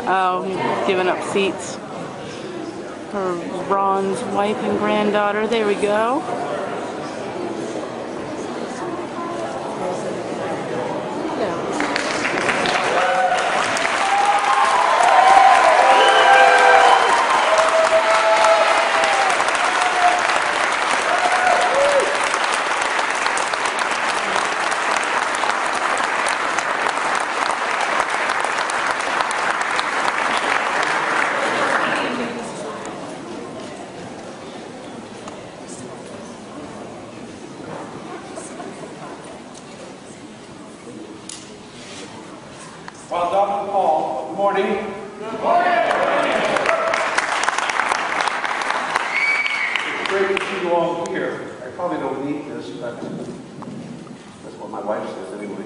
Oh, he's giving up seats for Ron's wife and granddaughter. There we go. Well, Dr. Paul, good morning. Good morning. It's great to see you all here. I probably don't need this, but that's what my wife says anyway.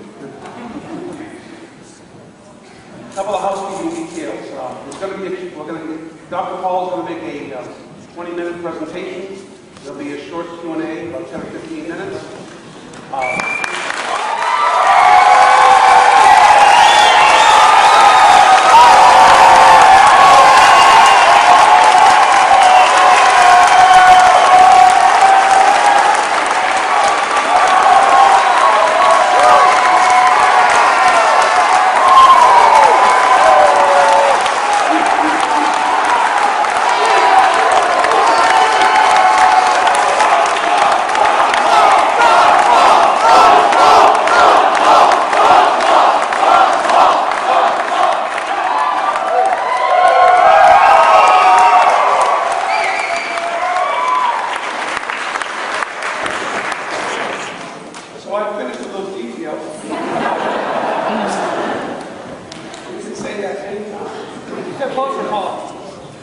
A couple of housekeeping details. Dr. Paul is going to make a 20-minute presentation. There'll be a short Q&A, about 10 or 15 minutes. So I finished with those details. You can say that anytime. Get closer, Paul.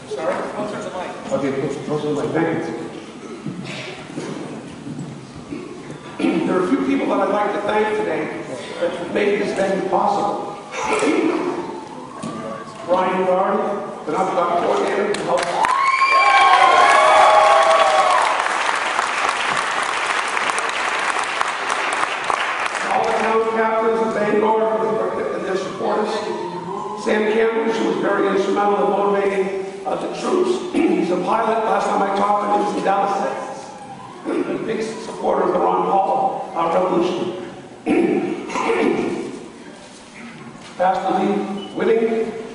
Sorry? Closer to the mic. Okay, closer to the mic. Thank you. There are a few people that I'd like to thank today that made this venue possible. Brian Gardy, the Not coordinator, to help. Captains of Bangor and their supporters. Sam Cambridge, who was very instrumental in motivating the troops. He's a pilot. Last time I talked to him, he was in Dallas, Texas. A big supporter of the Ron Paul revolution. Pastor Lee Whitting,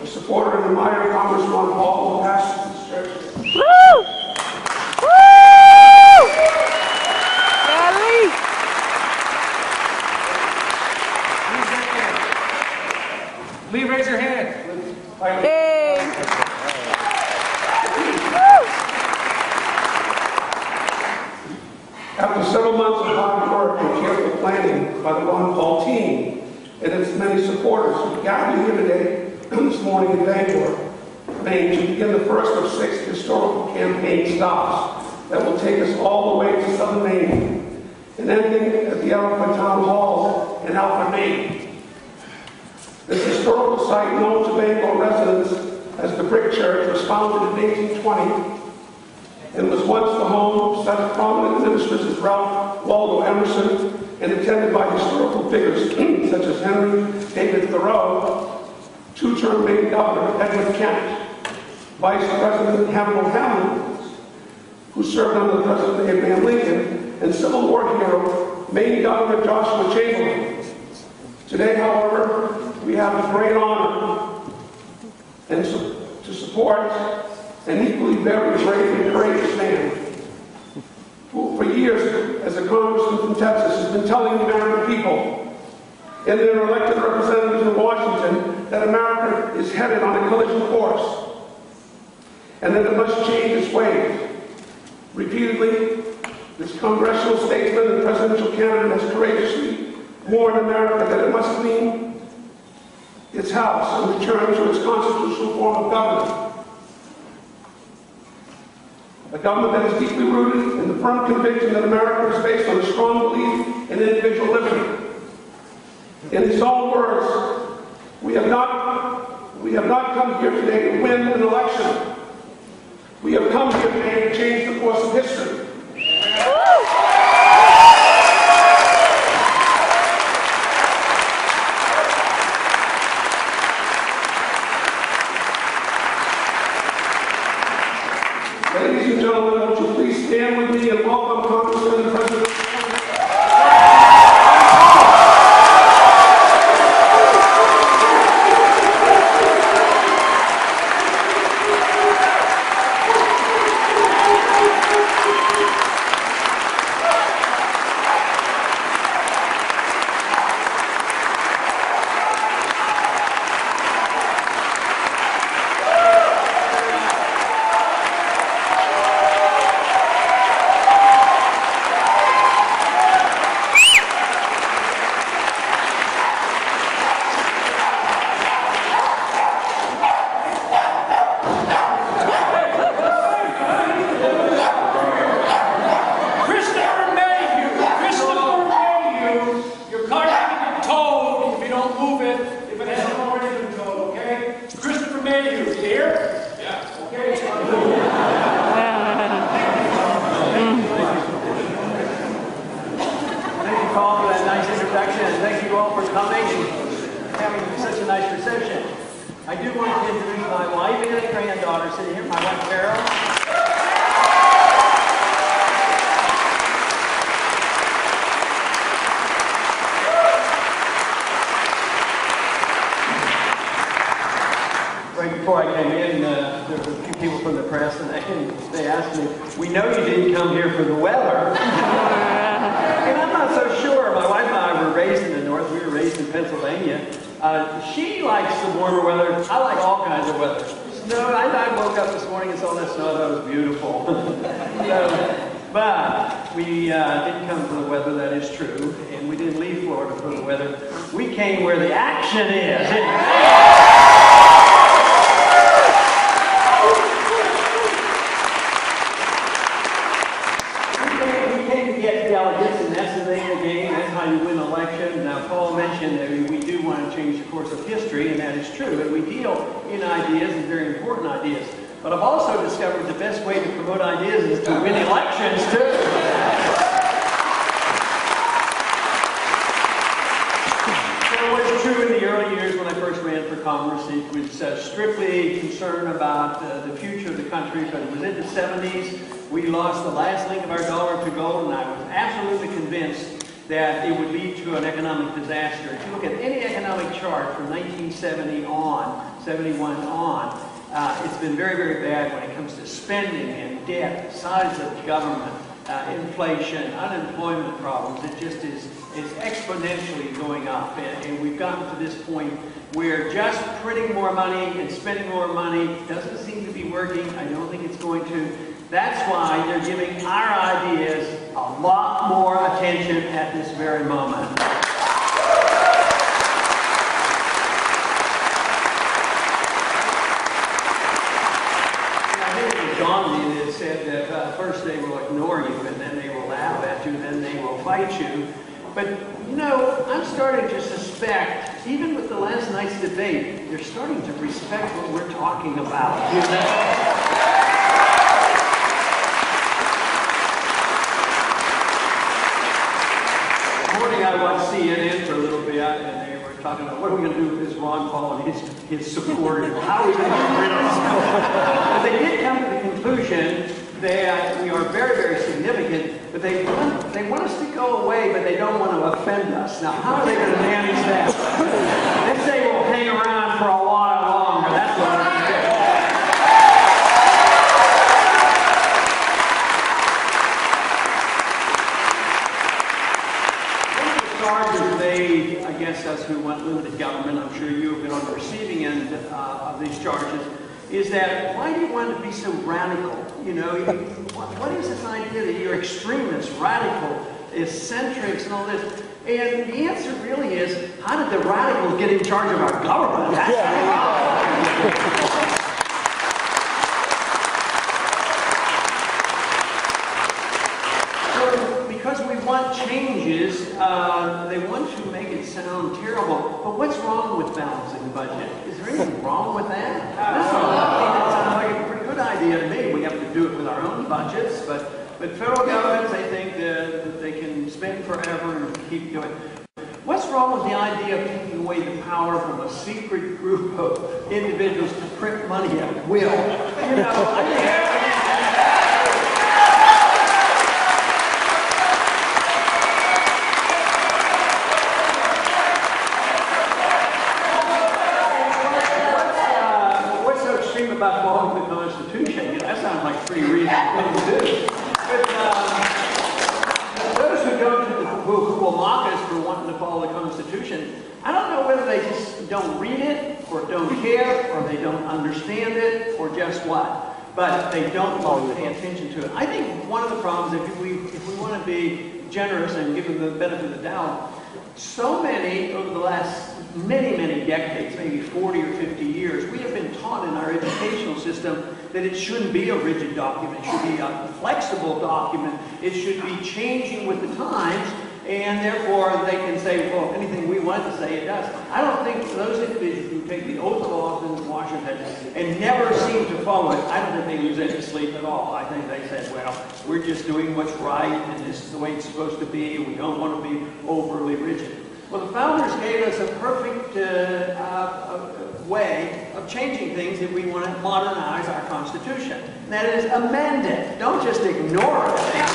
a supporter and admirer of Congressman Ron Paul, who pastors this church. Woo! Lee, raise your hand. Hey. After several months of hard work and careful planning by the Ron Paul team and its many supporters, we gathered here today, this morning in Bangor, Maine, to begin the first of 6 historical campaign stops that will take us all the way to southern Maine and ending at the Eloquent Town Hall in Alfred, Maine. This historical site, known to Bangor residents as the Brick Church, was founded in 1820 and was once the home of such prominent ministers as Ralph Waldo Emerson and attended by historical figures such as Henry David Thoreau, 2-term Maine Governor Edward Kent, Vice President Hannibal Hamlin, who served under President Abraham Lincoln, and Civil War hero Maine Governor Joshua Chamberlain. Today, however, we have the great honor and to support an equally very brave and courageous man who, for years, as a congressman from Texas, has been telling the American people and their elected representatives in Washington that America is headed on a collision course and that it must change its ways. Repeatedly, this congressional statesman and presidential candidate has courageously warned America that it must clean its house and return to its constitutional form of government. A government that is deeply rooted in the firm conviction that America is based on a strong belief in individual liberty. In his own words, we have not come here today to win an election. We have come here today to change the course of history. move it if it hasn't already been towed, okay? Christopher Mayhew, you here? Yeah. Okay. Thank you, Paul, for that nice introduction, and thank you all for coming and having such a nice reception. I do want to introduce my wife and granddaughter sitting here, my wife Carol. Right before I came in, there were a few people from the press, and they asked me, "We know you didn't come here for the weather." And I'm not so sure. My wife and I were raised in the north. We were raised in Pennsylvania. She likes the warmer weather. I like all kinds of weather. Snow. I woke up this morning and saw that snow. That was beautiful. But we didn't come for the weather. That is true. And we didn't leave Florida for the weather. We came where the action is. Delegates, and that's the name of the game. That's how you win an election. Now, Paul mentioned that we do want to change the course of history, and that is true. And we deal in ideas and very important ideas. But I've also discovered the best way to promote ideas is to win elections, too. So what is true in the early years when I first ran for Congress, it was strictly concerned about the future of the country, but it was in the 70s. We lost the last link of our dollar to gold, and I was absolutely convinced that it would lead to an economic disaster. If you look at any economic chart from 1970 on, 71 on, it's been very, very bad when it comes to spending and debt, size of government, inflation, unemployment problems. It just is exponentially going up, and we've gotten to this point where just printing more money and spending more money doesn't seem to be working. I don't think it's going to. That's why they're giving our ideas a lot more attention at this very moment. I think it was Gandhi that said that first they will ignore you, and then they will laugh at you, and then they will fight you. But, you know, I'm starting to suspect, even with the last night's debate, they're starting to respect what we're talking about. You know? I watched CNN for a little bit, and they were talking about what are we going to do with this Ron Paul and his supporters? How are we going to get rid of them? But they did come to the conclusion that we are very, very significant, but they want us to go away, but they don't want to offend us. Now, how are they going to manage that? They say we'll hang around for a while longer. That's what I'm saying. I guess us who want limited government, I'm sure you have been on the receiving end of these charges, is that why do you want to be so radical? You know, what is this idea that you're extremists, radical, eccentrics, and all this? And the answer really is, how did the radicals get in charge of our government? That's because we want changes, they want to make it sound terrible. But what's wrong with balancing the budget? Is there anything wrong with that? That sounds like a pretty good idea to me. We have to do it with our own budgets, but federal governments, they think that they can spend forever and keep doing. What's wrong with the idea of taking away the power from a secret group of individuals to print money at will? You know, about following the Constitution. That sounds like a pretty reasonable thing to do. But those who will mock us for wanting to follow the Constitution, I don't know whether they just don't read it, or don't care, or they don't understand it, or just what. But they don't want to pay attention to it. I think one of the problems, if we want to be generous and give them the benefit of the doubt, so many over the last many decades, maybe 40 or 50 years, we have been taught in our educational system that it shouldn't be a rigid document. It should be a flexible document. It should be changing with the times. and therefore they can say, well, anything we want to say, it does. I don't think those individuals who take the oath of office in Washington and never seem to follow it, I don't think they lose any sleep at all. I think they said, well, we're just doing what's right, and this is the way it's supposed to be, and we don't want to be overly rigid. Well, the founders gave us a perfect way of changing things if we want to modernize our Constitution. And that is amend it. Don't just ignore it. This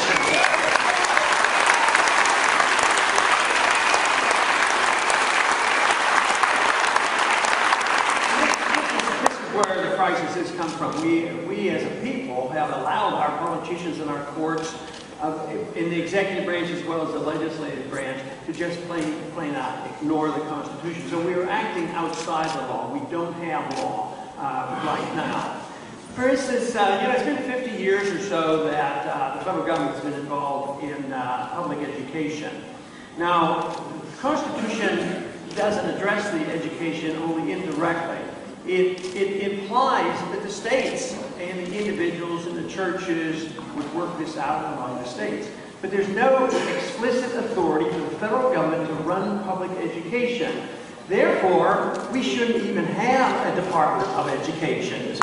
is where the crisis has come from. We as a people have allowed our politicians and our courts in the executive branch as well as the legislative branch to just plain out ignore the Constitution. So we are acting outside the law. We don't have law right now. For instance, it's been 50 years or so that the federal government has been involved in public education. Now, the Constitution doesn't address the education only indirectly. It implies that the states and the individuals and the churches would work this out among the states. But there's no explicit authority for the federal government to run public education. Therefore, we shouldn't even have a Department of Education.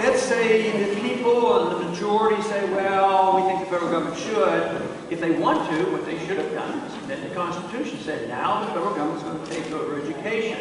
Let's say the people and the majority say, well, we think the federal government should. If they want to, what they should have done is then the Constitution said, now the federal government's going to take over education.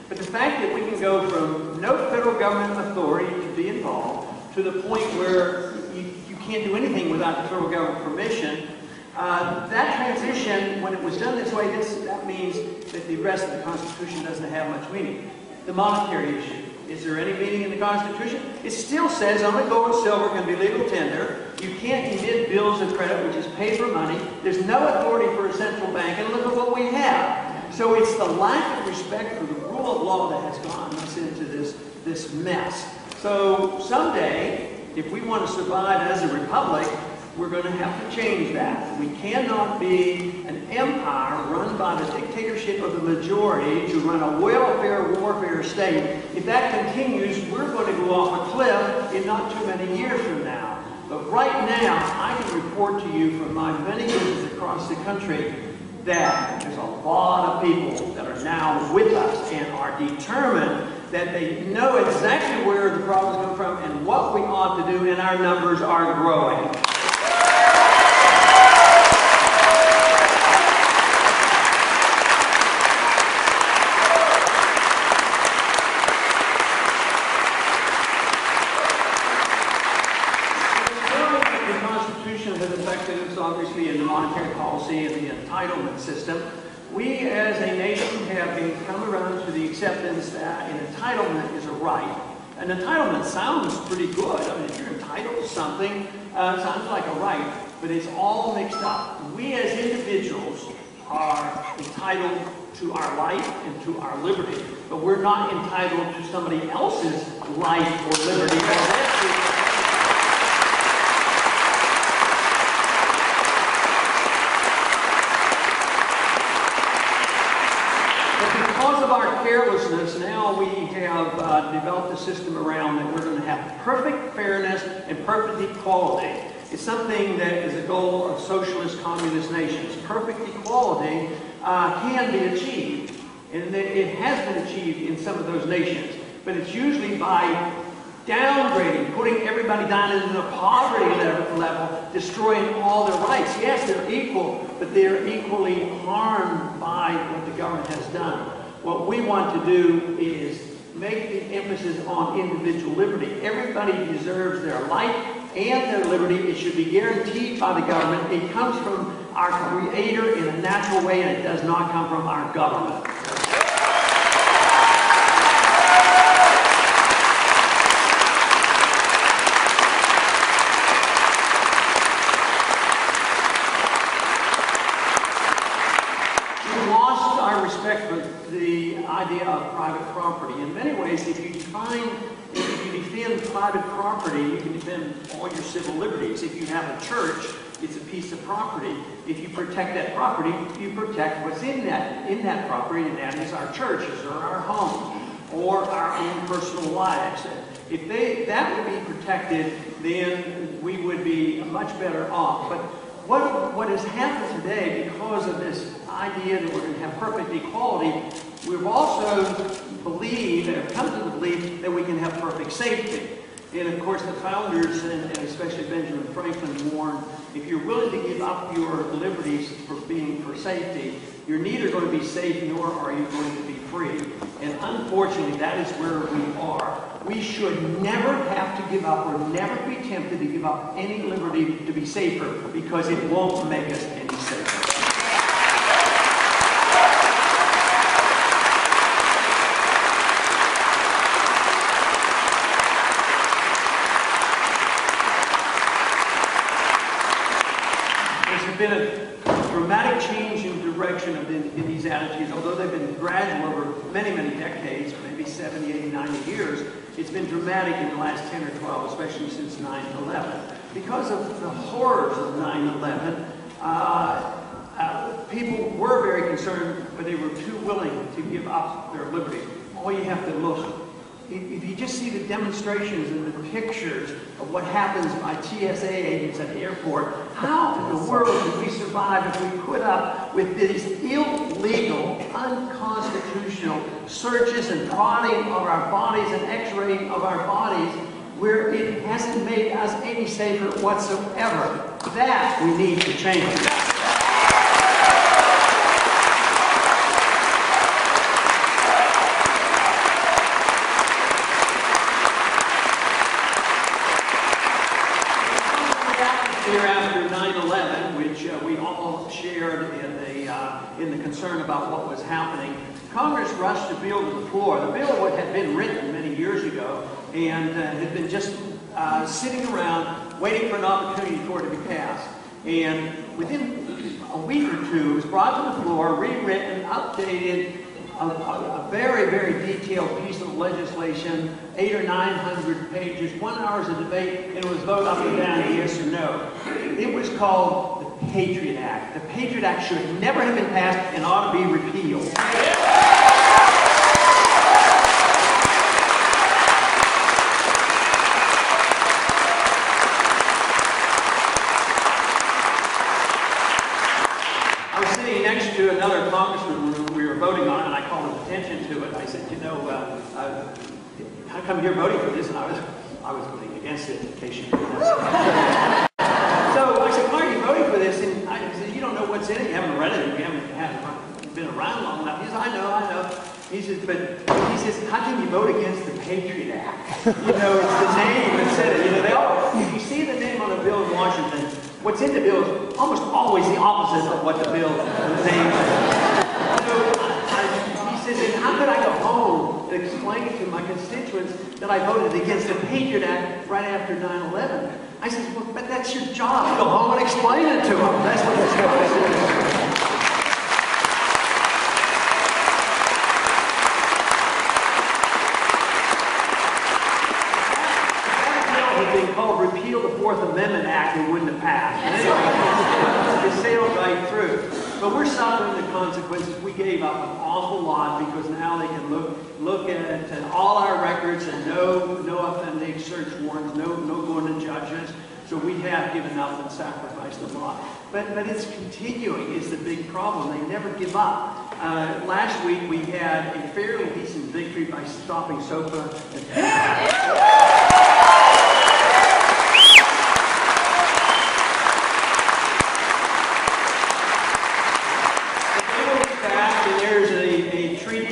But the fact that we can go from no federal government authority to be involved to the point where you can't do anything without the federal government permission, that transition, when it was done this way, that means that the rest of the Constitution doesn't have much meaning. The monetary issue. Is there any meaning in the Constitution? It still says only gold and silver can be legal tender. You can't emit bills of credit, which is paper money. There's no authority for a central bank, and look at what we have. So it's the lack of respect for the rule of law that has gotten us into this mess. So someday, if we want to survive as a republic, we're going to have to change that. We cannot be an empire run by the dictatorship of the majority to run a welfare warfare state. If that continues, we're going to go off a cliff in not too many years from now. But right now, I can report to you from my many visits across the country that there's a lot of people that are now with us and are determined that they know exactly where the problems come from and what we ought to do, and our numbers are growing. Obviously in the monetary policy and the entitlement system, we as a nation have come around to the acceptance that an entitlement is a right. An entitlement sounds pretty good. I mean, if you're entitled to something, it sounds like a right, but it's all mixed up. We as individuals are entitled to our life and to our liberty, but we're not entitled to somebody else's life or liberty. Because of our carelessness, now we have developed a system around that we're going to have perfect fairness and perfect equality. It's something that is a goal of socialist communist nations. Perfect equality can be achieved, and it has been achieved in some of those nations, but it's usually by downgrading, putting everybody down into the poverty level, destroying all their rights. Yes, they're equal, but they're equally harmed by what the government has done. What we want to do is make the emphasis on individual liberty. Everybody deserves their life and their liberty. It should be guaranteed by the government. It comes from our Creator in a natural way, and it does not come from our government. Respect for the idea of private property. In many ways, if you defend private property, you can defend all your civil liberties. If you have a church It's a piece of property. If you protect that property, you protect what's in that property, and that is our churches or our homes or our own personal lives. If that would be protected, then we would be much better off. But what has happened today, because of this idea that we're going to have perfect equality, we've also believed, and have come to the belief, that we can have perfect safety. And of course the founders, and especially Benjamin Franklin, warned, if you're willing to give up your liberties for safety, you're neither going to be safe nor are you going to be free. And unfortunately, that is where we are. We should never have to give up or never be tempted to give up any liberty to be safer, because it won't make us any safer. Been a dramatic change in direction in these attitudes, although they've been gradual over many, many decades, maybe 70, 80, 90 years. It's been dramatic in the last 10 or 12, especially since 9/11. Because of the horrors of 9/11, people were very concerned, but they were too willing to give up their liberty. All you have to look, if you just see the demonstrations and the pictures of what happens by TSA agents at the airport, how in the world could we survive if we put up with these illegal, unconstitutional searches and prodding of our bodies and x-raying of our bodies, where it hasn't made us any safer whatsoever? That we need to change. After 9/11, which we all shared in the concern about what was happening, Congress rushed the bill to the floor. The bill had been written many years ago and had been just sitting around waiting for an opportunity for it to be passed. And within a week or two, it was brought to the floor, rewritten, updated, a very, very detailed piece of legislation, 800 or 900 pages, 1 hour of debate, and it was vote up or down, yes or no. It was called the Patriot Act. The Patriot Act should never have been passed and ought to be repealed. I was sitting next to another congressman when we were voting on it, and I called his attention to it. I said, you know, how come you're voting for this? And I was voting against it, in case you didn't know. So I said, why are you voting for this? And I said, you don't know what's in it. You haven't read it. You haven't been around long enough. He said, I know. He says, he says, how can you vote against the Patriot Act? You know, it's the name that said it. You know, if you see the name on a bill in Washington, what's in the bill is almost always the opposite of what the bill name is. So he says, and how could I go home and explain to my constituents that I voted against the Patriot Act right after 9/11? I said, well, but that's your job. Go home and explain it to them. That's what your job is. Called Repeal the Fourth Amendment Act, it wouldn't have passed. Anyway, it sailed right through. But we're suffering the consequences. We gave up an awful lot because now they can look at all our records and no authentic search warrants, no going to judges. So we have given up and sacrificed a lot. But it's continuing is the big problem. They never give up. Last week we had a fairly decent victory by stopping SOFA and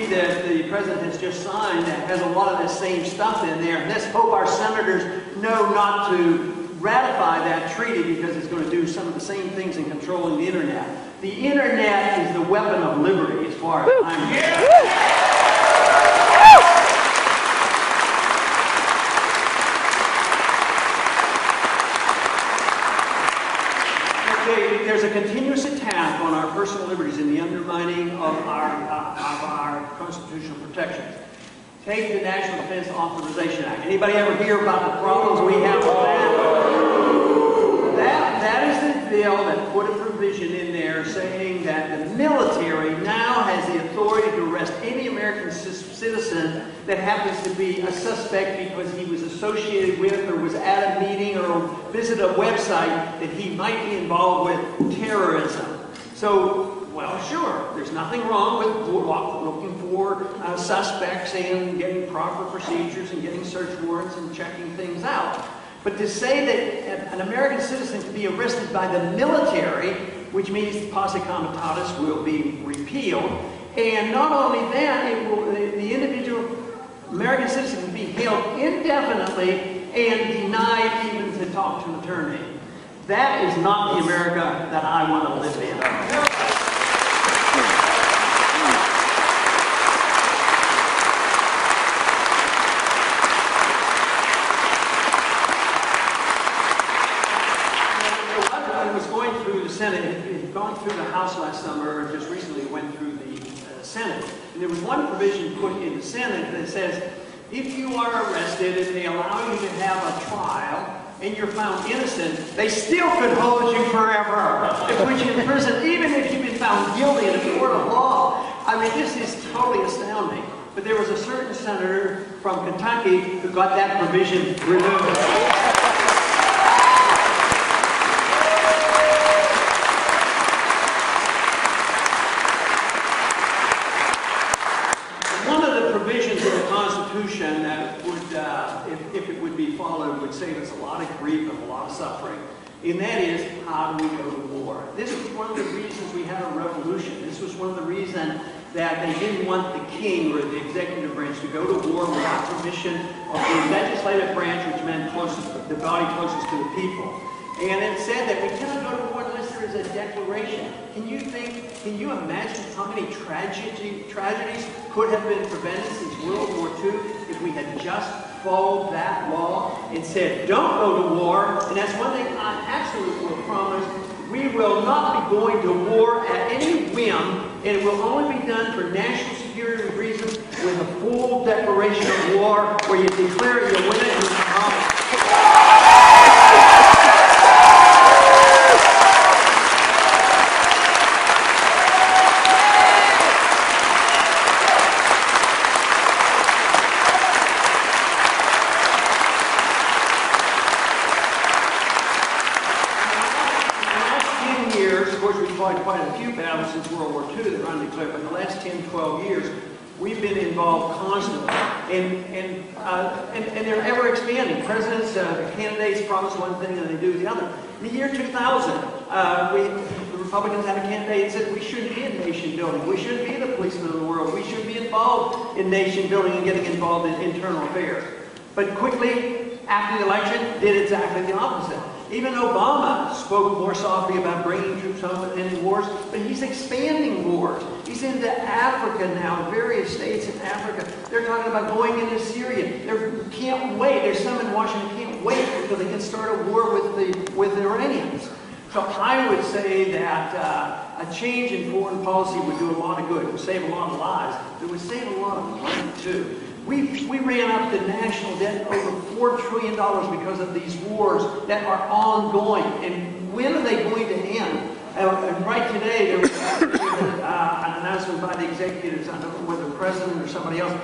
that the president has just signed that has a lot of this same stuff in there. And let's hope our senators know not to ratify that treaty because it's going to do some of the same things in controlling the internet. The internet is the weapon of liberty as far as I'm concerned. There's a continuous attack on our personal liberties and the undermining of our constitutional protections. Take the National Defense Authorization Act. Anybody ever hear about the problems we have with that? That is a bill that put a provision in there saying that the military now has the authority to arrest any American citizen that happens to be a suspect because he was associated with or was at a meeting or visited a website that he might be involved with terrorism. So, well, sure, there's nothing wrong with looking for suspects and getting proper procedures and getting search warrants and checking things out. But to say that an American citizen can be arrested by the military, which means posse comitatus will be repealed, and not only that, the individual American citizen can be held indefinitely and denied even to talk to an attorney. That is not the America that I want to live in. Senate, it had gone through the House last summer, and just recently went through the Senate. And there was one provision put in the Senate that says, if you are arrested and they allow you to have a trial, and you're found innocent, they still could hold you forever. They put you in prison, even if you've been found guilty in a court of law. I mean, this is totally astounding. But there was a certain senator from Kentucky who got that provision removed. That would, if it would be followed, would save us a lot of grief and a lot of suffering. And that is, how do we go to war? This was one of the reasons we had a revolution. This was one of the reasons that they didn't want the king or the executive branch to go to war without permission of the legislative branch, which meant the body closest to the people. And it said that we cannot go to war unless there is a declaration. Can you imagine how many tragedies could have been prevented since World War II if we had just followed that law and said, don't go to war? And that's one thing I absolutely will promise. We will not be going to war at any whim, and it will only be done for national security reasons with a full declaration of war where you declare it, you win it, and you promise. Quite a few battles since World War II that are undeclared, but in the last 10, 12 years, we've been involved constantly, and they're ever expanding. Presidents, candidates promise one thing and they do the other. In the year 2000, the Republicans had a candidate that said we shouldn't be in nation building. We shouldn't be the policemen of the world. We shouldn't be involved in nation building and getting involved in internal affairs. But quickly, after the election, did exactly the opposite. Even Obama spoke more softly about bringing troops home and ending wars, but he's expanding wars. He's into Africa now, various states in Africa. They're talking about going into Syria. They can't wait. There's some in Washington can't wait until they can start a war with the Iranians. So I would say that a change in foreign policy would do a lot of good. It would save a lot of lives. It would save a lot of money, too. We ran up the national debt over $4 trillion because of these wars that are ongoing. And when are they going to end? And right today, there was an announcement by the executives, I don't know whether the president or somebody else,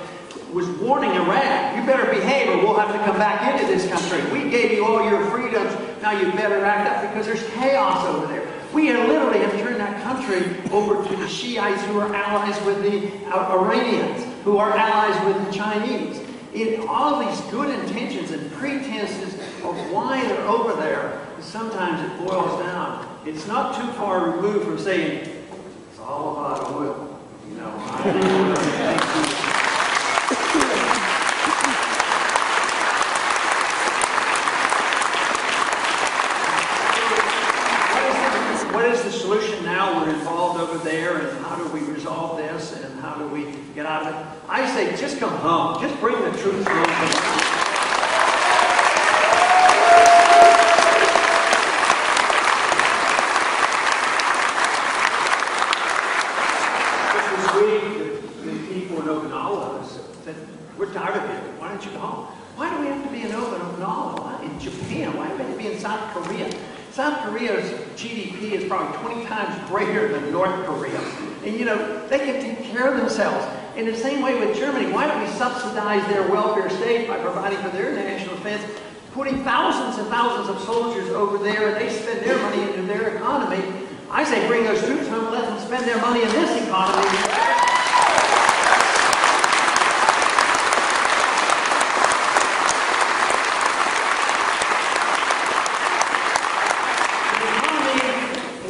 was warning Iran, you better behave or we'll have to come back into this country. We gave you all your freedoms, now you better act up because there's chaos over there. We literally have turned that country over to the Shiites who are allies with the Iranians, who are allies with the Chinese. In all these good intentions and pretenses of why they're over there, sometimes it boils down. It's not too far removed from saying, it's all about oil. You know, what is the solution now? We're involved over there, and how do we resolve this, and how do we get out of it? I say, just come home. Just bring the troops home. We're tired of it. Why don't you go home? Why do we have to be in Okinawa? In Japan? Why do we have to be in South Korea? South Korea's GDP is probably 20 times greater than North Korea. And you know, they can take care of themselves. In the same way with Germany, why don't we subsidize their welfare state by providing for their national defense, putting thousands and thousands of soldiers over there, and they spend their money into their economy. I say bring those troops home, let them spend their money in this economy.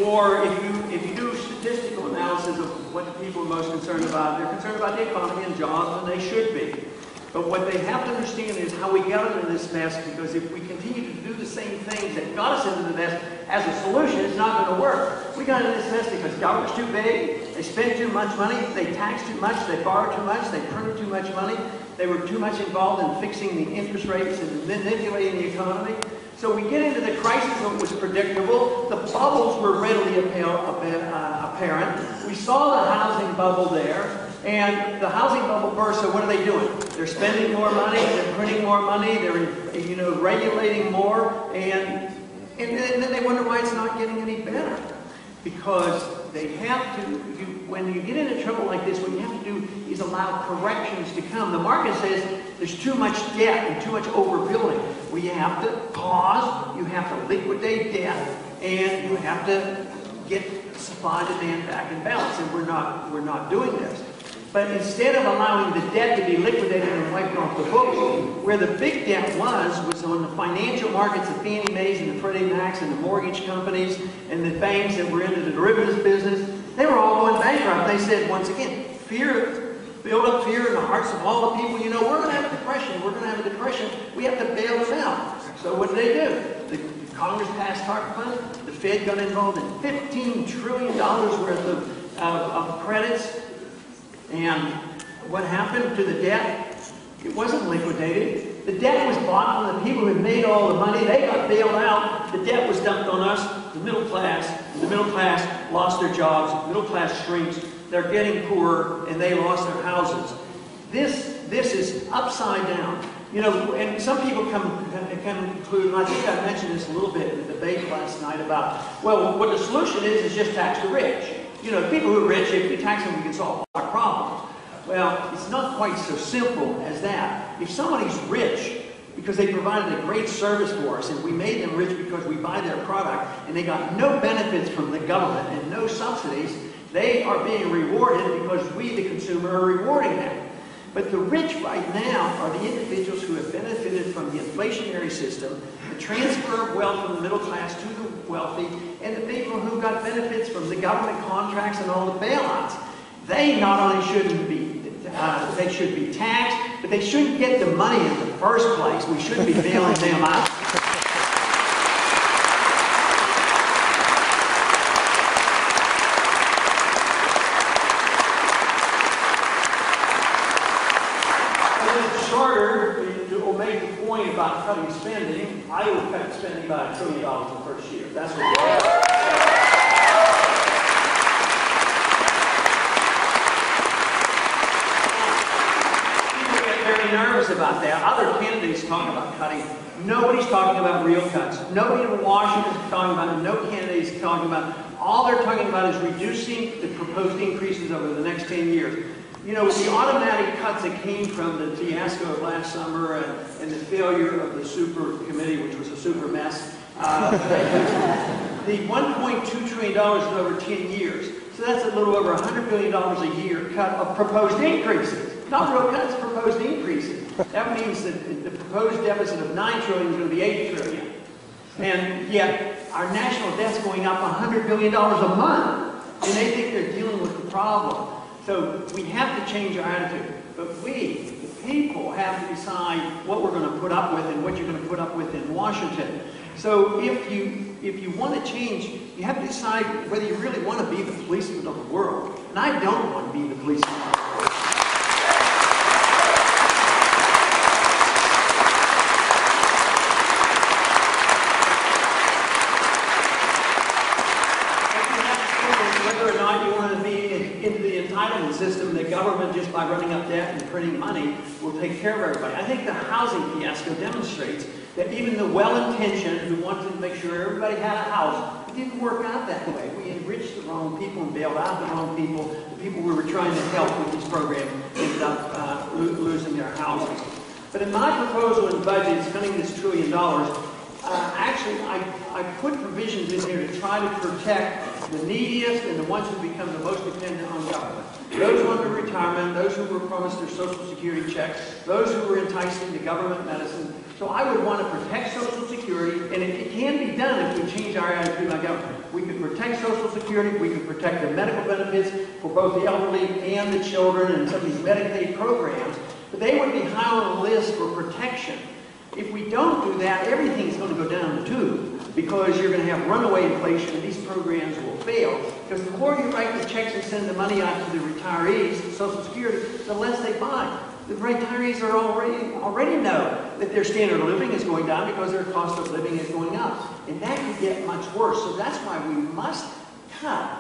Or if you do statistical analysis of what the people are most concerned about, they're concerned about the economy and jobs, and they should be. But what they have to understand is how we got into this mess, because if we continue to do the same things that got us into the mess as a solution, it's not going to work. We got into this mess because government's too big, they spend too much money, they tax too much, they borrow too much, they print too much money, they were too much involved in fixing the interest rates and manipulating the economy. So we get into the crisis that was predictable. The bubbles were readily apparent. We saw the housing bubble there, and the housing bubble burst. So what are they doing? They're spending more money, they're printing more money, they're regulating more, and then they wonder why it's not getting any better. Because they have to, when you get into trouble like this, what you have to do is allow corrections to come. The market says there's too much debt and too much overbuilding. Well, you have to pause, you have to liquidate debt, and you have to get supply-demand back in balance. And we're not doing this. But instead of allowing the debt to be liquidated and wiped off the books, where the big debt was on the financial markets, the Fannie Mae's and the Freddie Macs and the mortgage companies and the banks that were into the derivatives business, they were all going bankrupt. They said, once again, fear, build up fear in the hearts of all the people. You know, we're going to have a depression. We're going to have a depression. We have to bail them out. So what did they do? The Congress passed TARP funds. The Fed got involved in $15 trillion worth of credits. And what happened to the debt? It wasn't liquidated. The debt was bought from the people who had made all the money. They got bailed out. The debt was dumped on us, the middle class. The middle class lost their jobs. The middle class shrinks. They're getting poorer, and they lost their houses. This is upside down. You know, and some people come conclude, and I think I mentioned this a little bit in the debate last night about, well, what the solution is just tax the rich. You know, people who are rich, if we tax them, we can solve our problems. Well, it's not quite so simple as that. If somebody's rich because they provided a great service for us, and we made them rich because we buy their product, and they got no benefits from the government and no subsidies, they are being rewarded because we, the consumer, are rewarding them. But the rich right now are the individuals who have benefited from the inflationary system, the transfer of wealth from the middle class to the wealthy, and the people who got benefits from the government contracts and all the bailouts. They not only shouldn't be, they should be taxed, but they shouldn't get the money in the first place. We shouldn't be bailing them out. To make the point about cutting spending, I would cut spending by $1 trillion the first year. That's what we're doing. People get very nervous about that. Other candidates talk about cutting. Nobody's talking about real cuts. Nobody in Washington is talking about it. No candidate is talking about it. All they're talking about is reducing the proposed increases over the next 10 years. You know, the automatic cuts that came from the fiasco of last summer and the failure of the super committee, which was a super mess, the $1.2 trillion is over 10 years. So that's a little over $100 billion a year cut of proposed increases. Not real cuts, proposed increases. That means that the proposed deficit of $9 trillion is going to be $8 trillion. And yet, our national debt's going up $100 billion a month. And they think they're dealing with the problem. So we have to change our attitude, but we, the people, have to decide what we're going to put up with and what you're going to put up with in Washington. So if you want to change, you have to decide whether you really want to be the policeman of the world. And I don't want to be the policeman of the world. Whether or not you want to be into the entitlement system, the government just by running up debt and printing money will take care of everybody. I think the housing fiasco demonstrates that even the well-intentioned who wanted to make sure everybody had a house, it didn't work out that way. We enriched the wrong people and bailed out the wrong people. The people we were trying to help with this program ended up losing their houses. But in my proposal in the budget, spending this $1 trillion, actually I put provisions in here to try to protect the neediest and the ones who become the most dependent on government. Those under retirement, those who were promised their Social Security checks, those who were enticing to government medicine. So I would want to protect Social Security, and it can be done if we change our attitude about government. We could protect Social Security, we could protect the medical benefits for both the elderly and the children and some of these Medicaid programs, but they would be high on the list for protection. If we don't do that, everything's going to go down the tube because you're going to have runaway inflation and these programs will fail. Because the more you write the checks and send the money out to the retirees, Social Security, the less they buy. The retirees are already know that their standard of living is going down because their cost of living is going up. And that could get much worse. So that's why we must cut.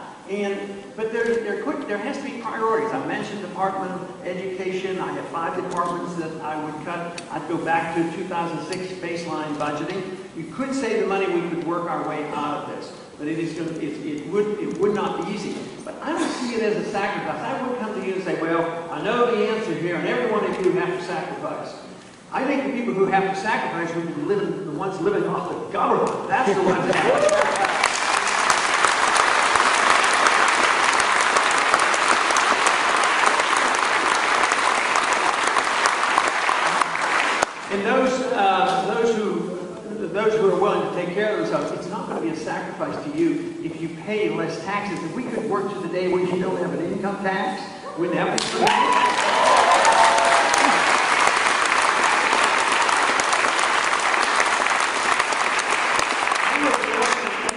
But there has to be priorities. I mentioned Department of Education. I have 5 departments that I would cut. I'd go back to 2006 baseline budgeting. You could save the money. We could work our way out of this. But it would not be easy. But I don't see it as a sacrifice. I wouldn't come to you and say, well, I know the answer here, and every one of you have to sacrifice. I think the people who have to sacrifice are the ones living off the government. That's the ones that have to sacrifice. And those who are willing to take care of themselves, it's not going to be a sacrifice to you if you pay less taxes. If we could work to the day when you don't have an income tax, we wouldn't have to.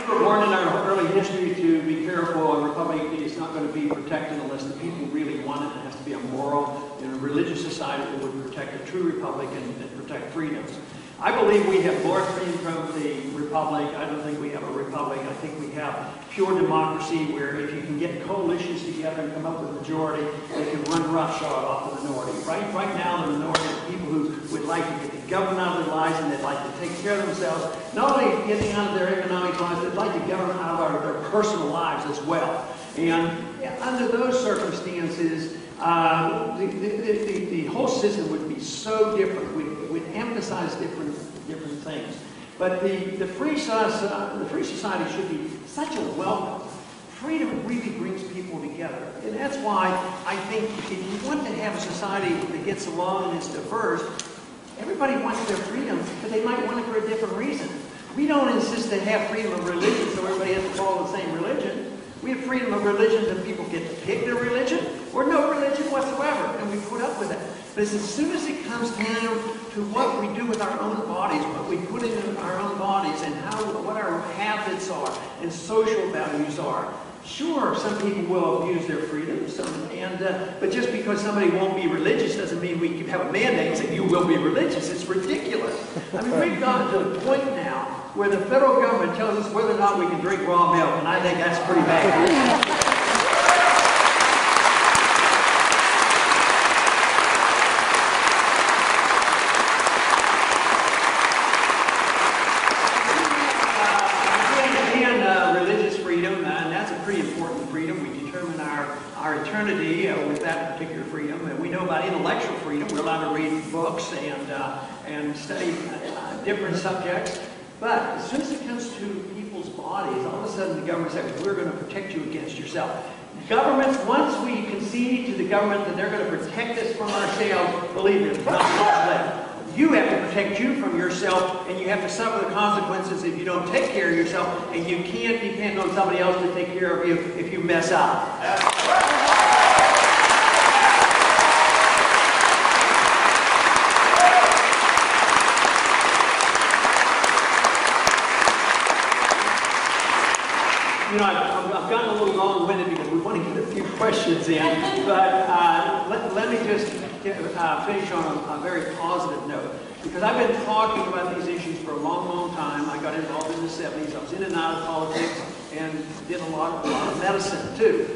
We were born in our early history to be careful. A republic is not going to be protected unless the people really want it. It has to be a moral and a religious society that would protect a true republic and protect freedoms. I believe we have more freedom from the republic. I don't think we have a republic. I think we have pure democracy where if you can get coalitions together and come up with a majority, they can run roughshod off the minority. Right now, the minority are people who would like to get the government out of their lives and they'd like to take care of themselves. Not only getting out of their economic lives, they'd like the government out of their personal lives as well. And under those circumstances, the whole system would be so different. We'd emphasize different things. But the free society should be such a welcome. Freedom really brings people together. And that's why I think if you want to have a society that gets along and is diverse, everybody wants their freedom, but they might want it for a different reason. We don't insist to have freedom of religion so everybody has to follow the same religion. We have freedom of religion and people get to pick their religion or no religion whatsoever, and we put up with it. But as soon as it comes down to what we do with our own bodies, what we put in our own bodies, and what our habits are and social values are, sure, some people will abuse their freedom, but just because somebody won't be religious doesn't mean we can have a mandate and say you will be religious. It's ridiculous. I mean, we've gotten to the point now where the federal government tells us whether or not we can drink raw milk, and I think that's pretty bad. Religious freedom, and that's a pretty important freedom. We determine our eternity with that particular freedom. And we know about intellectual freedom. We're allowed to read books and study different subjects. But as soon as it comes to people's bodies, all of a sudden the government says, we're going to protect you against yourself. Governments, once we concede to the government that they're going to protect us from ourselves, believe me, it's not much left. You have to protect you from yourself, and you have to suffer the consequences if you don't take care of yourself, and you can't depend on somebody else to take care of you if you mess up. You know, I've gotten a little long-winded because we want to get a few questions in, but let me just finish on a very positive note. Because I've been talking about these issues for a long, long time. I got involved in the 70s. I was in and out of politics and did a lot of medicine too.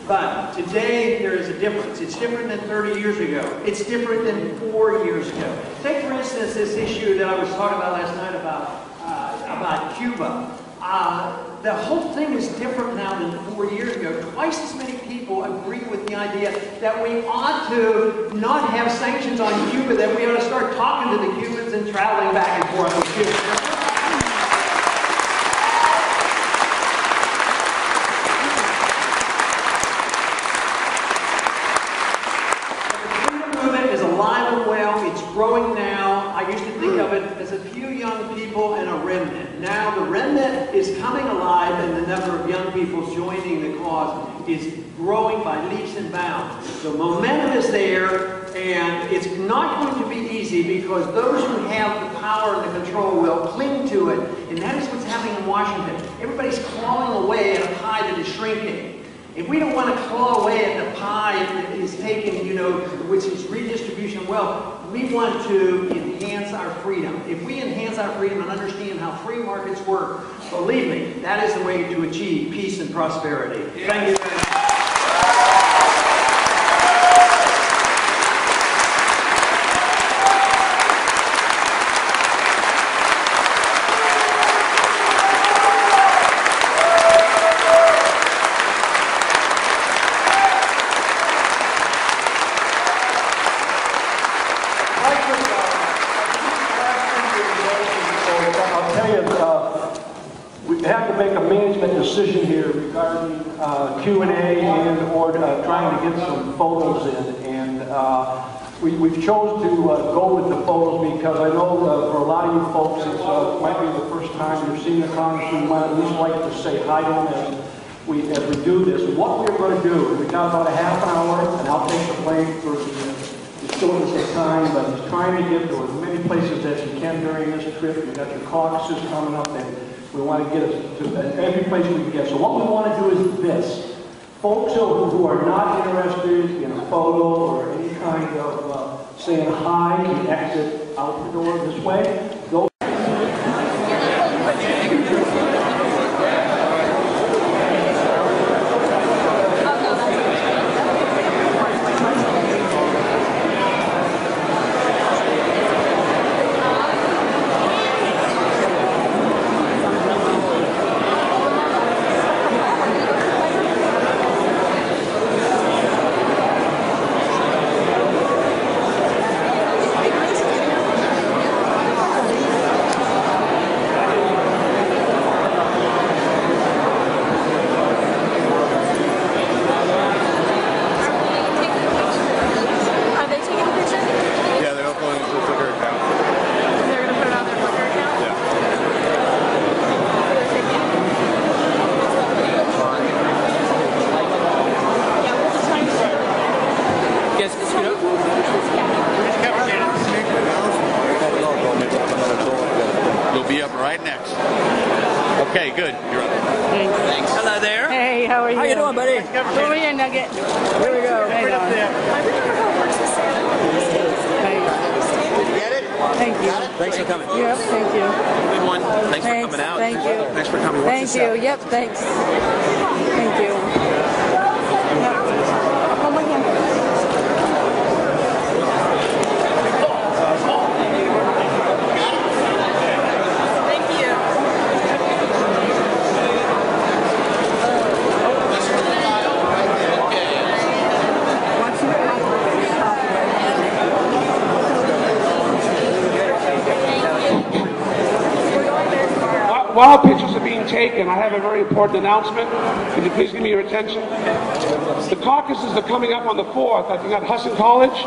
But today there is a difference. It's different than 30 years ago. It's different than 4 years ago. Take for instance this issue that I was talking about last night about Cuba. The whole thing is different now than 4 years ago. Twice as many people agree with the idea that we ought to not have sanctions on Cuba, that we ought to start talking to the Cubans and traveling back and forth with Cuba. Growing now. I used to think of it as a few young people and a remnant. Now the remnant is coming alive, and the number of young people joining the cause is growing by leaps and bounds. The momentum is there, and it's not going to be easy because those who have the power and the control will cling to it, and that is what's happening in Washington. Everybody's clawing away at a pie that is shrinking. If we don't want to claw away at the pie that is taken, you know, which is redistribution of wealth, we want to enhance our freedom. If we enhance our freedom and understand how free markets work, believe me, that is the way to achieve peace and prosperity. Thank you very much. Decision here regarding Q&A and or trying to get some photos in, and we've chosen to go with the photos because I know for a lot of you folks it might be the first time you're seeing the Congress. We might at least like to say hi to them as we do this. And what we're going to do, we've got about a half an hour, and I'll take the blame for the shortness of time, but he's trying to get to as many places as you can during this trip. You've got your caucuses coming up, and we want to get us to every place we can get. So what we want to do is this. Folks who are not interested in a photo or any kind of saying hi can exit out the door this way. Those Okay, good. You're up. Thanks. Hello there. Hey, how are you? How you doing, buddy? Over here, Nugget. Here we go. Right up there. Did you get it? Thank you. Thanks for coming. Yep, thank you. Good one. Thanks for coming out. Thank you. Thanks for coming. Thank you. Yep, thanks. Thank you. Yep. Hold my hand. While pictures are being taken, I have a very important announcement. Could you please give me your attention? The caucuses are coming up on the 4th, I think, at Husson College.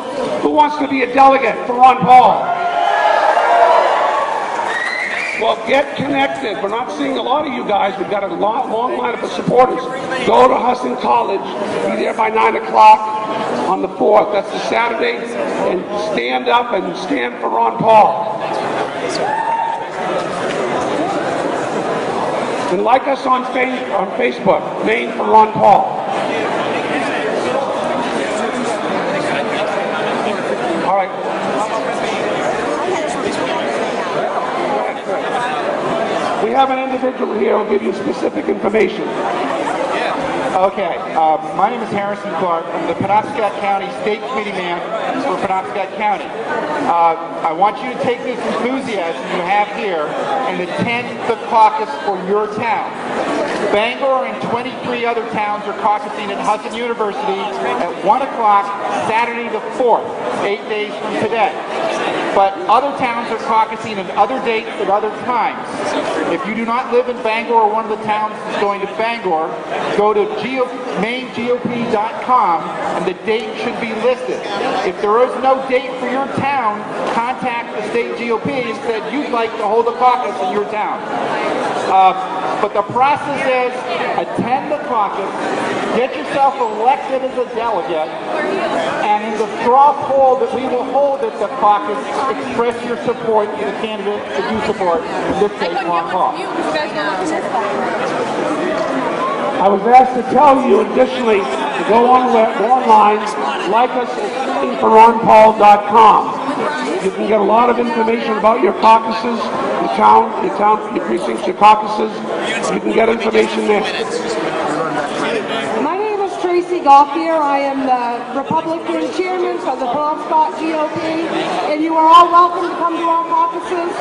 Who wants to be a delegate for Ron Paul? Well, get connected. We're not seeing a lot of you guys. We've got a long lineup of supporters. Go to Husson College. Be there by 9 o'clock on the 4th. That's the Saturday. And stand up and stand for Ron Paul. And like us on Facebook, Maine for Ron Paul. All right. We have an individual here who will give you specific information. Okay, my name is Harrison Clark. I'm the Penobscot County State Committee man for Penobscot County. I want you to take this enthusiasm you have here and attend the caucus for your town. Bangor and 23 other towns are caucusing at Hudson University at 1 o'clock Saturday the 4th, 8 days from today. But other towns are caucusing at other dates at other times. If you do not live in Bangor or one of the towns that's going to Bangor, go to MaineGOP.com and the date should be listed. If there is no date for your town, contact the state GOP and say you'd like to hold a caucus in your town. But the process is attend the caucus, get yourself elected as a delegate, and in the straw poll that we will hold at the caucus, express your support to the candidate that you support, in this case, Ron Paul. I was asked to tell you additionally to go online, like us at ForRonPaul.com. You can get a lot of information about your caucuses, your precincts, your caucuses. You can get information there. My name is Tracy Gauthier. I am the Republican chairman of the Penobscot GOP, and you are all welcome to come to our caucuses.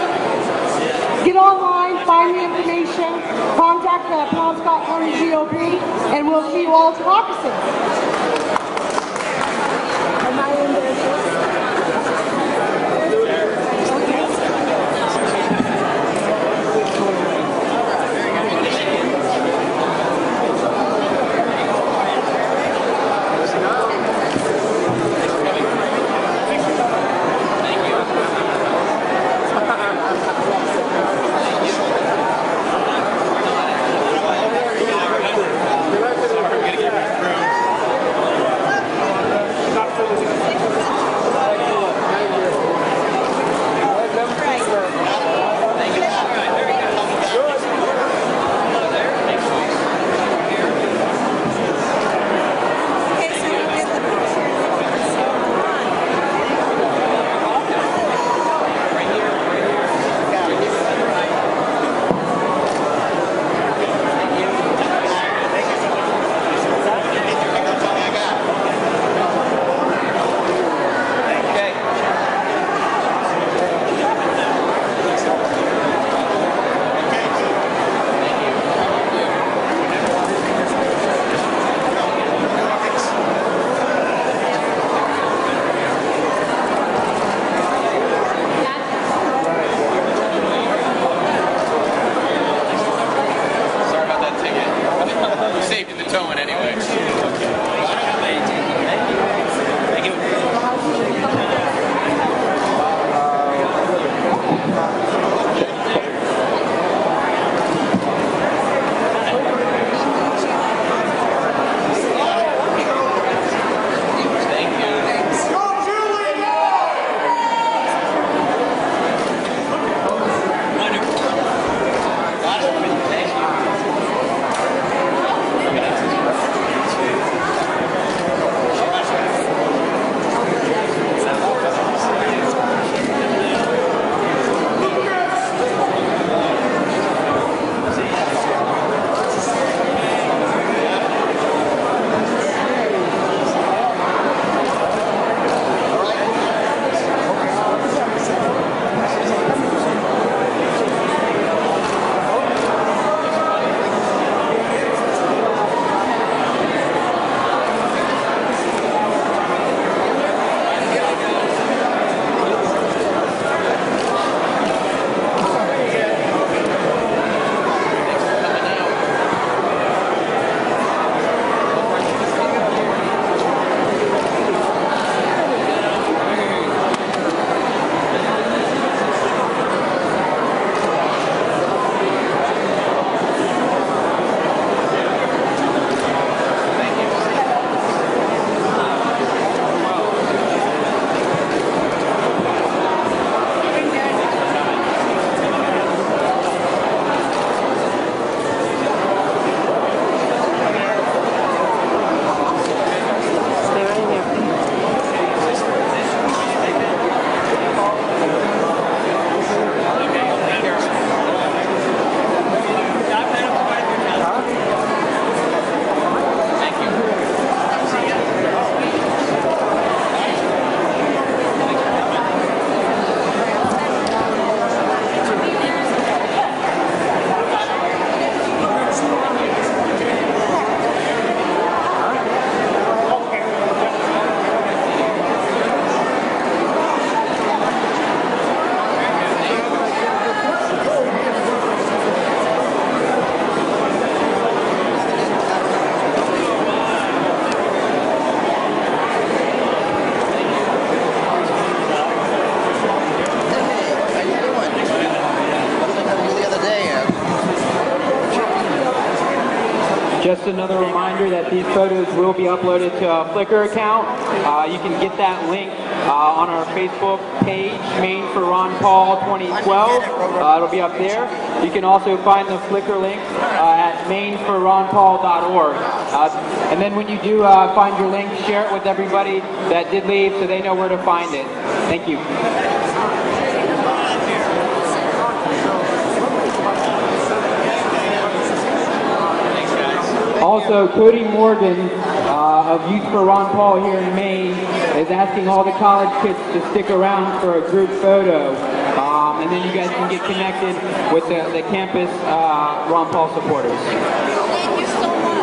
Get online, find the information, contact the Penobscot County GOP, and we'll see you all at caucuses. Just another reminder that these photos will be uploaded to a Flickr account. You can get that link on our Facebook page, Maine for Ron Paul 2012. It'll be up there. You can also find the Flickr link at maineforronpaul.org. And then when you do find your link, share it with everybody that did leave so they know where to find it. Thank you. Also, Cody Morgan of Youth for Ron Paul here in Maine is asking all the college kids to stick around for a group photo. And then you guys can get connected with the campus Ron Paul supporters. Thank you so much.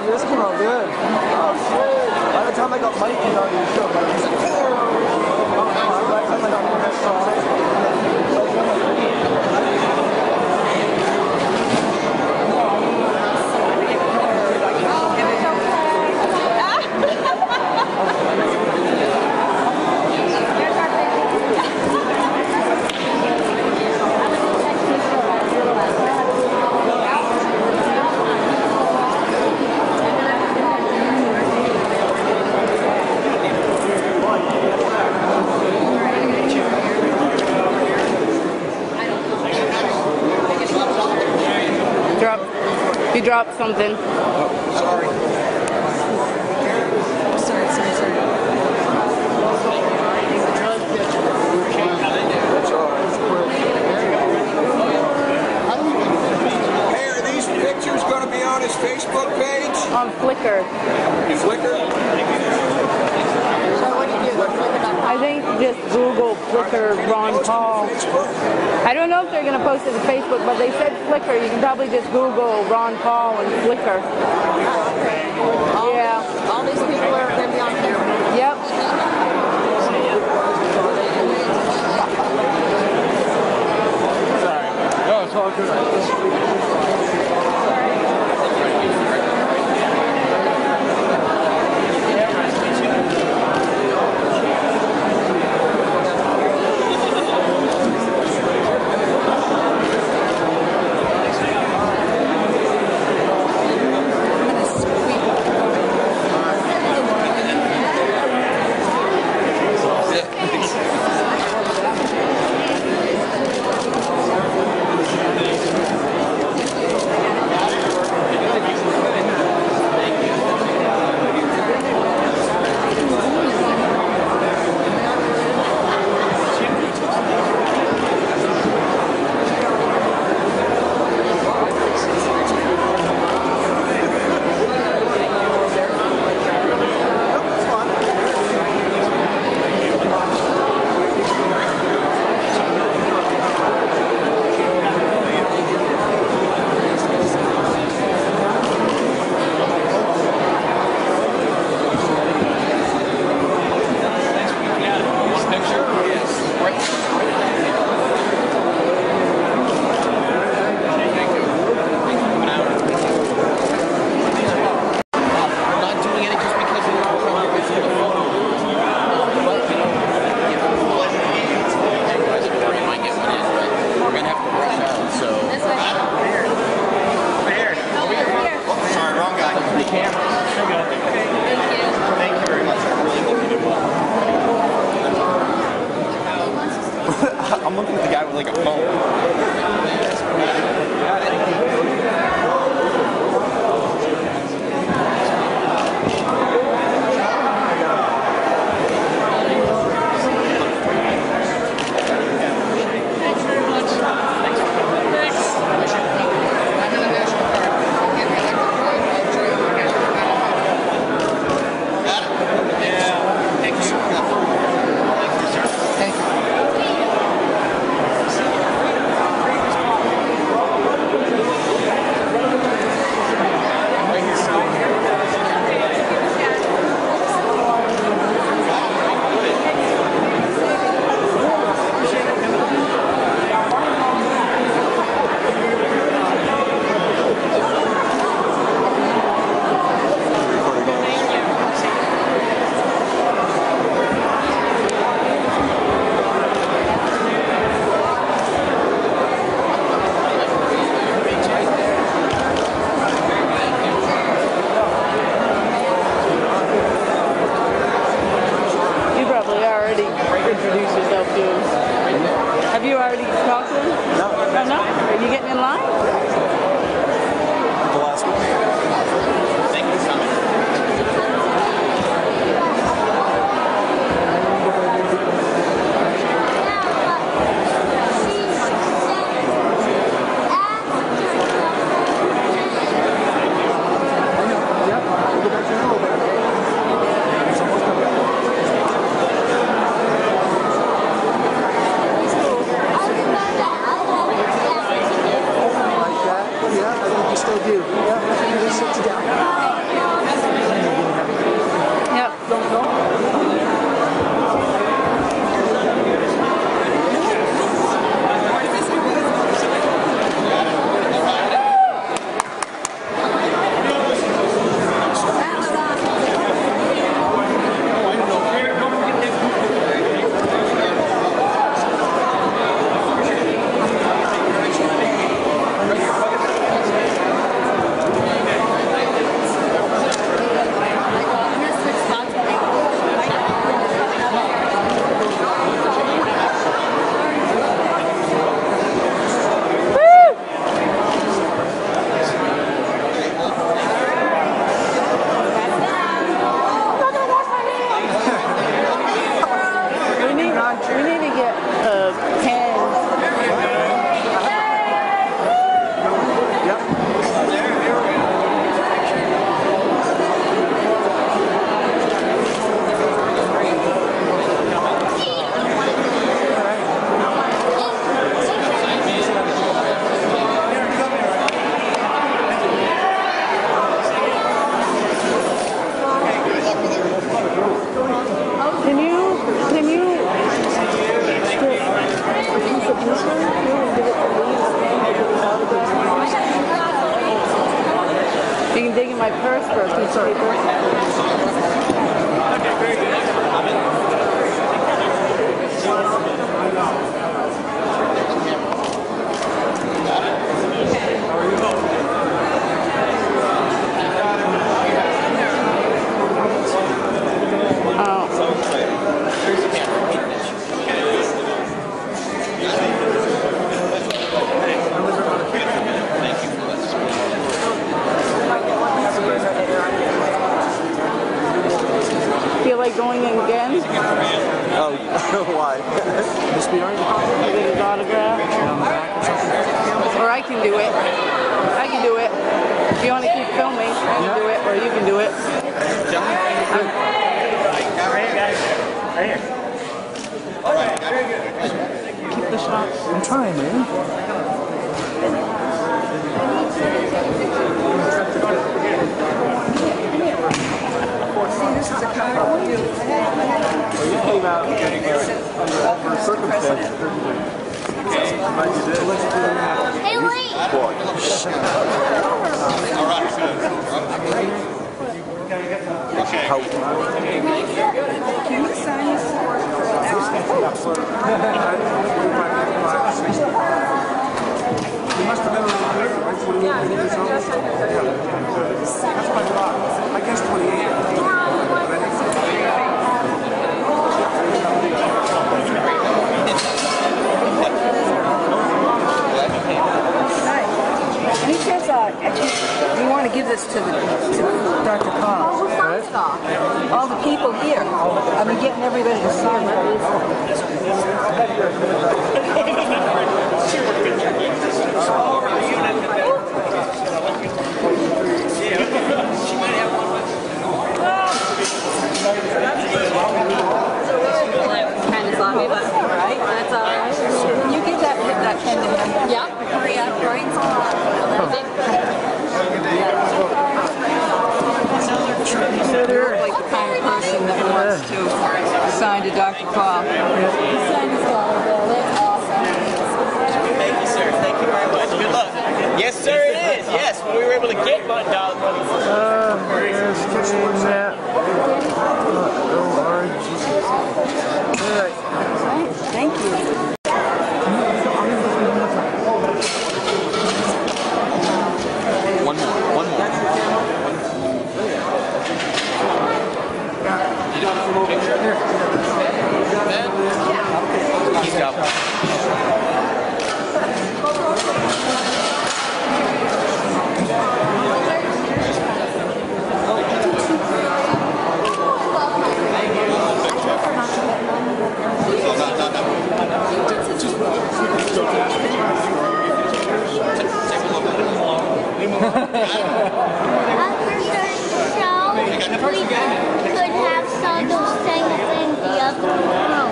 This came out good. Oh, shit. By the time I got Mike on the show, by the time I got the next song. You dropped something. Sorry. Hey, are these pictures going to be on his Facebook page? On Flickr. Flickr? I think just Google Flickr Ron Paul. I don't know if they're going to post it to Facebook, but they said Flickr. You can probably just Google Ron Paul and Flickr. Yeah. All these people are going to be on camera. Yep. Sorry. No, it's all good. I'm looking at the guy with like a phone. Introduce yourself to him. Have you already talked to him? No. Oh, no? Are you getting in line? The last one. Thank you for coming. Still do. Yeah, just sit down. You can dig in my purse for a piece of paper. Feel like going in again? Oh, why? Must be already. Get his autograph? Or I can do it. I can do it. If you want to keep filming, I can do it, or you can do it. Right here. Keep the shots. I'm trying, man. See, this is a card. You came out under adverse circumstances. Hey, wait! Can you sign this for You must have been around here, right? 28 years old? That's my block. I guess 28. Any chance you want to give this to Dr. Cobb? All the people here. I've been getting everybody to sign it. Kind of sloppy, but right? That's all right. Can you give that pen to him? Yeah. Hurry up, right? You're like the kind of person that wants to sign to Dr. Cobb. He signed his dollar bill. That's awesome. Thank you, sir. Thank you very much. Good luck. Yes, sir, it is. Yes, we were able to get $1 money for Thank you. One more. He's got one. After the show, we could have some of those things in the other room.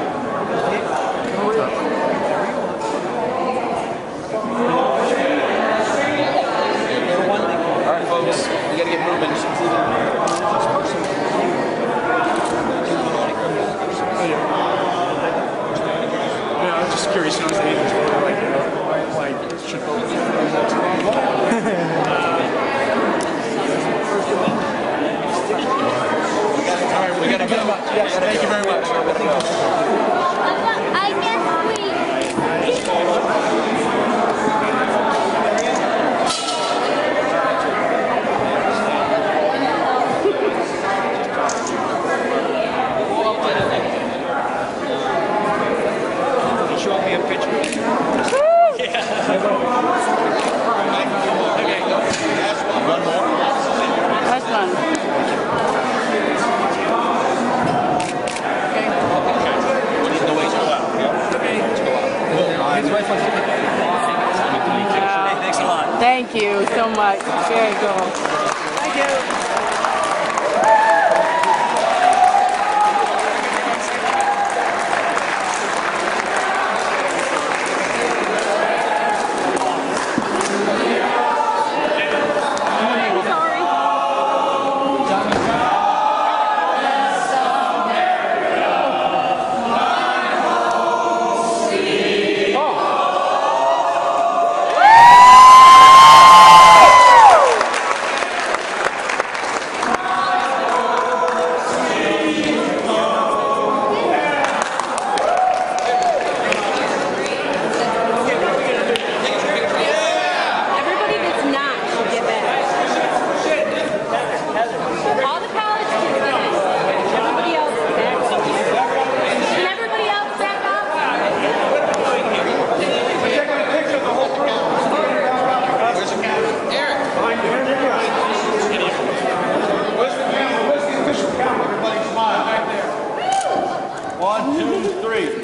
Alright, folks, we gotta get moving. Yeah, I'm just curious, you know, agents were like, you know, like cheap Alright, we gotta go. Yes, thank you very much. I guess Show me a picture. Yeah. Okay, go. One more. That's fun. Thanks a lot. Thank you so much. Very cool. Thank you.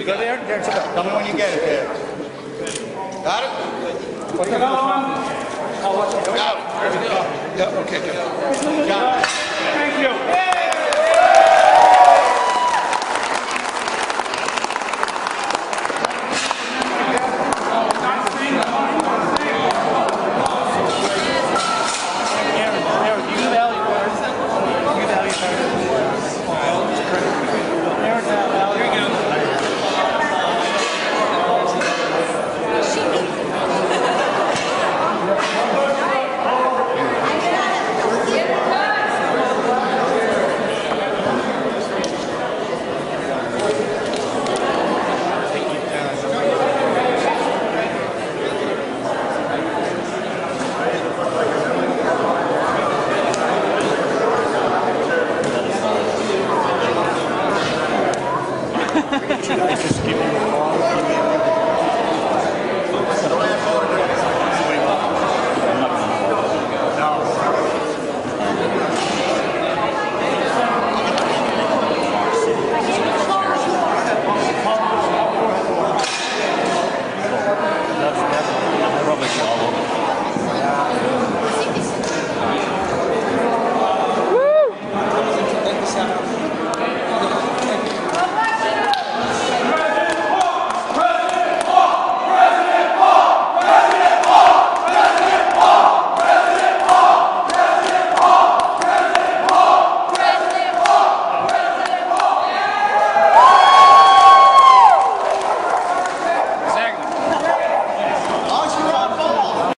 You go there? There, check out. Tell me when you get it there. Got it? What's the other one? Got it. There we go. Yeah, okay, good. Got it. Thank you.